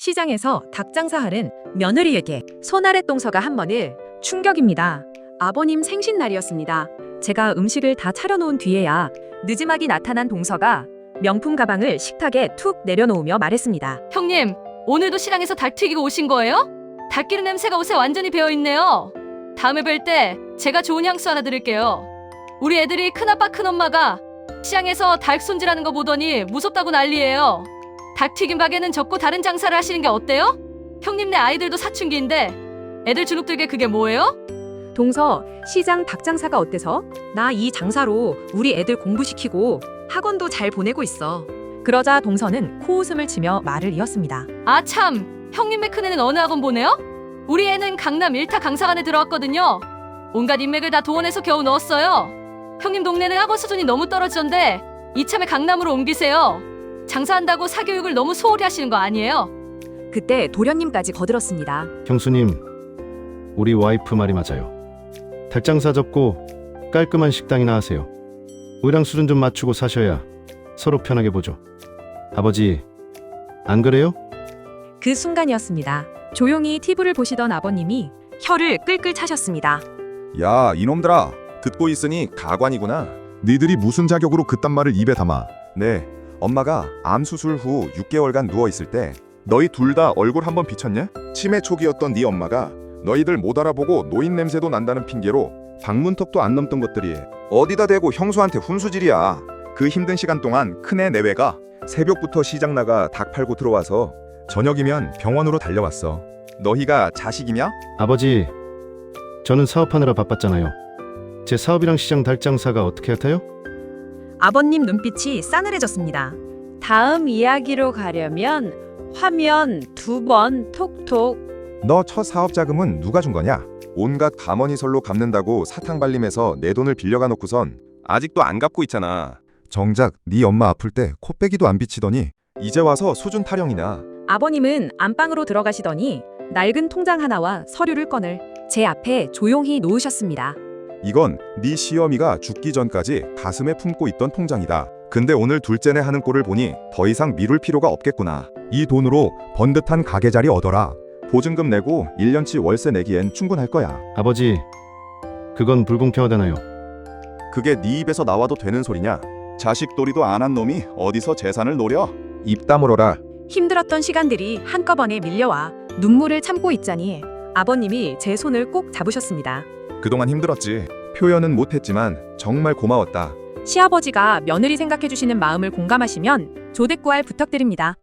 시장에서 닭 장사하는 며느리에게 손아래 동서가 한 번을 충격입니다. 아버님 생신날이었습니다. 제가 음식을 다 차려놓은 뒤에야 늦지막이 나타난 동서가 명품 가방을 식탁에 툭 내려놓으며 말했습니다. 형님, 오늘도 시장에서 닭 튀기고 오신 거예요? 닭기름 냄새가 옷에 완전히 배어있네요. 다음에 뵐 때 제가 좋은 향수 하나 드릴게요. 우리 애들이 큰아빠 큰엄마가 시장에서 닭 손질하는 거 보더니 무섭다고 난리예요. 닭튀김 가게는 접고 다른 장사를 하시는 게 어때요? 형님네 아이들도 사춘기인데 애들 주눅들게 그게 뭐예요? 동서, 시장 닭 장사가 어때서? 나 이 장사로 우리 애들 공부시키고 학원도 잘 보내고 있어. 그러자 동서는 코웃음을 치며 말을 이었습니다. 아 참, 형님네 큰애는 어느 학원 보내요? 우리 애는 강남 1타 강사관에 들어왔거든요. 온갖 인맥을 다 도원해서 겨우 넣었어요. 형님 동네는 학원 수준이 너무 떨어지던데 이참에 강남으로 옮기세요. 장사한다고 사교육을 너무 소홀히 하시는 거 아니에요? 그때 도련님까지 거들었습니다. 형수님, 우리 와이프 말이 맞아요. 닭장사 접고 깔끔한 식당이나 하세요. 의랑 수준 좀 맞추고 사셔야 서로 편하게 보죠. 아버지, 안 그래요? 그 순간이었습니다. 조용히 TV를 보시던 아버님이 혀를 끌끌 차셨습니다. 야, 이놈들아, 듣고 있으니 가관이구나. 니들이 무슨 자격으로 그딴 말을 입에 담아? 네, 엄마가 암 수술 후 6개월간 누워있을 때 너희 둘 다 얼굴 한번 비쳤냐? 치매 초기였던 네 엄마가 너희들 못 알아보고 노인 냄새도 난다는 핑계로 방문턱도 안 넘던 것들이 어디다 대고 형수한테 훈수질이야. 그 힘든 시간 동안 큰애 내외가 새벽부터 시장 나가 닭 팔고 들어와서 저녁이면 병원으로 달려왔어. 너희가 자식이냐? 아버지, 저는 사업하느라 바빴잖아요. 제 사업이랑 시장 닭장사가 어떻게 같아요? 아버님 눈빛이 싸늘해졌습니다. 다음 이야기로 가려면 화면 2번 톡톡. 너 첫 사업 자금은 누가 준 거냐? 온갖 가머니설로 갚는다고 사탕 발림해서 내 돈을 빌려가 놓고선 아직도 안 갚고 있잖아. 정작 네 엄마 아플 때 코빼기도 안 비치더니 이제 와서 수준 타령이냐? 아버님은 안방으로 들어가시더니 낡은 통장 하나와 서류를 꺼내 제 앞에 조용히 놓으셨습니다. 이건 네 시어미가 죽기 전까지 가슴에 품고 있던 통장이다. 근데 오늘 둘째네 하는 꼴을 보니 더 이상 미룰 필요가 없겠구나. 이 돈으로 번듯한 가게 자리 얻어라. 보증금 내고 1년치 월세 내기엔 충분할 거야. 아버지, 그건 불공평하잖아요. 그게 네 입에서 나와도 되는 소리냐? 자식도리도 안 한 놈이 어디서 재산을 노려? 입 다물어라. 힘들었던 시간들이 한꺼번에 밀려와 눈물을 참고 있자니 아버님이 제 손을 꼭 잡으셨습니다. 그동안 힘들었지. 표현은 못했지만 정말 고마웠다. 시아버지가 며느리 생각해주시는 마음을 공감하시면 조댓구알 부탁드립니다.